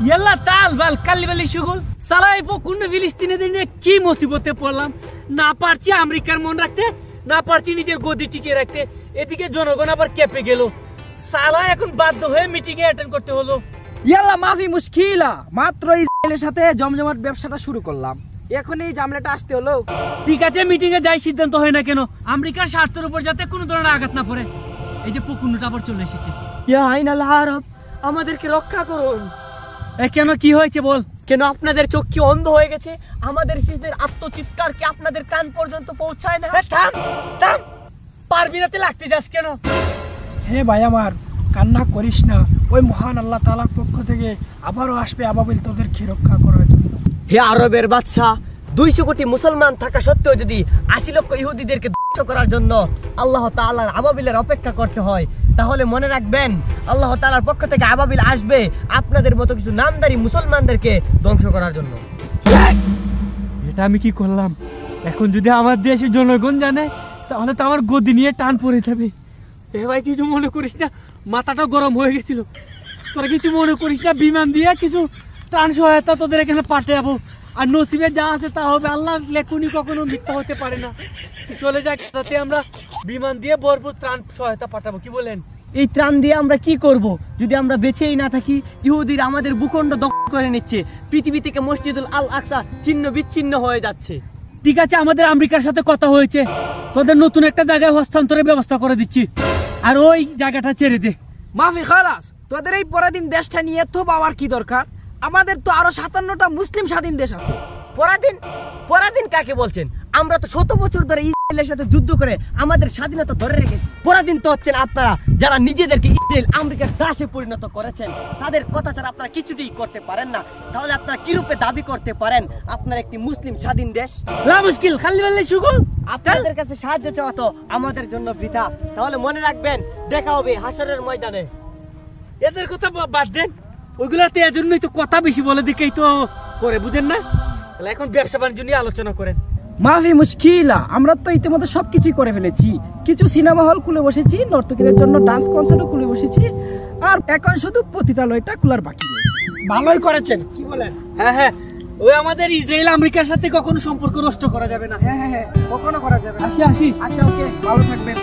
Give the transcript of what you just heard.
ইয়াল্লা তাল বাল কাল্লিবালি শুগুল সালাই পকুন্ড ফিলিস্তিনিদের নিয়ে কি মুসিবতে পড়লাম। না পারছি আমেরিকার মন রাখতে, না পারছি নিজের গদি টিকে রাখতে, এদিকে জনগণ আবার কেঁপে গেল। সালা এখন বাধ্য হয়ে মিটিং এ অ্যাটেন্ড করতে হলো। ইয়াল্লা মাফি মুশকিলা, মাত্র ইসরায়েলের সাথে জমজমাট ব্যবসাটা শুরু করলাম, এখন এই ঝামেলাটা আসতে হলো। ঠিক আছে, মিটিং এ যাই সিদ্ধান্ত হয় না কেন, আমেরিকার স্বার্থের উপর যাতে কোনো ধরনের আঘাত না পড়ে। এই যে পকুন্ডটা আবার চলে এসেছে। ইয়া আইনাল আরব, আমাদেরকে রক্ষা করুন। কেন, কি হয়েছে বল? কেন আপনাদের চোখ কি অন্ধ হয়ে গেছে? আমাদের শিশুদের আত্মচিৎকার কি আপনাদের কান পর্যন্ত পৌঁছায় না? থাম থাম, পারবি না, লাগতে যাস কেন? হে ভাই আমার, কান্না করিস না, ওই মহান আল্লাহ তাআলার পক্ষ থেকে আবারও আসবে আবাবিল তোদেরকে রক্ষা করার জন্য। হে আরবের বাদশা, 200 কোটি মুসলমান থাকা সত্ত্বেও যদি 80 লক্ষ ইহুদিদেরকে ধ্বংস করার জন্য আল্লাহ তাআলার আবাবিলের অপেক্ষা করতে হয়, তাহলে মনে রাখবেন আল্লাহ তাআলার পক্ষ থেকে আবাবিল আসবে আপনাদের মতো কিছু নামদারি মুসলমানদেরকে ধ্বংস করার জন্য। এটা আমি কি করলাম? এখন যদি আমার দেশের জনগণ জানে তাহলে তো আমার গদি নিয়ে টান পড়ে যাবে। এ ভাই কিছু মনে করিস না, মাথাটা গরম হয়ে গেছিল। তোরা কিছু মনে করিস না, বিমান দিয়ে কিছু ত্রাণ সহায়তা তোদের এখানে পাঠাবো, আর নসিবে যা আছে তা হবে। আল্লাহ লেখুনি কখনো মিথ্যা হতে পারে না। চলে যাক, তাতে আমরা বিমান দিয়ে ভরপুর ত্রাণ সহায়তা পাঠাবো, কি বলেন? এই ত্রাণ দিয়ে আমরা কি করব যদি আমরা বেঁচেই না থাকি? ইহুদিরা আমাদের ভূখণ্ড দখল করে নিচ্ছে, পৃথিবী থেকে মসজিদুল আল আকসা ছিন্ন বিচ্ছিন্ন হয়ে যাচ্ছে। ঠিক আছে, আমাদের আমেরিকার সাথে কথা হয়েছে, তোদের নতুন একটা জায়গায় হস্তান্তরের ব্যবস্থা করে দিচ্ছি, আর ওই জায়গাটা ছেড়ে দে। মাফি খালাস, তোদের এই পরাধীন দেশটা নিয়ে তো বাবার কি দরকার? আমাদের তো আরো 57টা মুসলিম স্বাধীন দেশ আছে। পরাধীন কাকে বলছেন? আমরা তো 100 বছর ধরে ইসরায়েলের সাথে যুদ্ধ করে আমাদের স্বাধীনতা ধরে রেখেছি। পরাধীন তো হচ্ছেন আপনারা, যারা নিজেদেরকে ইসরায়েল আমেরিকার দাসে পরিণত করেছেন। তাদের কথা ছাড়া আপনারা কিছুতেই করতে পারেন না। তাহলে আপনারা কি রূপে দাবি করতে পারেন আপনার একটি মুসলিম স্বাধীন দেশ? লা মুশকিল, খালি বললে শুগুল। আপনাদের কাছে সাহায্য চাওয়া তো আমাদের জন্য বৃথা। তাহলে মনে রাখবেন, দেখা হবে হাসরের ময়দানে। এদের কথা বাদ দেন, ওইগুলাতে এজন্যই তো কথা বেশি বলে দিকেই তো করে, বুঝেন না? এখন ব্যবসা বাণিজ্য নিয়ে আলোচনা করেন। মাফি মুশকিলা, আমরা তো ইতিমধ্যে সবকিছুই করে ফেলেছি। কিছু সিনেমা হল খুলে বসেছি, নর্তকীদের জন্য ডান্স কনসার্টও খুলে বসেছি, আর এখন শুধু পতিতালয়টা খোলার বাকি রয়েছে। ভালোই করেছেন, কি বলেন? হ্যাঁ হ্যাঁ, ওই আমাদের ইসরায়েল আমেরিকার সাথে কখনো সম্পর্ক নষ্ট করা যাবে না। হ্যাঁ হ্যাঁ হ্যাঁ, কখনো করা যাবে না। আসি। আচ্ছা ওকে, ভালো থাকবেন।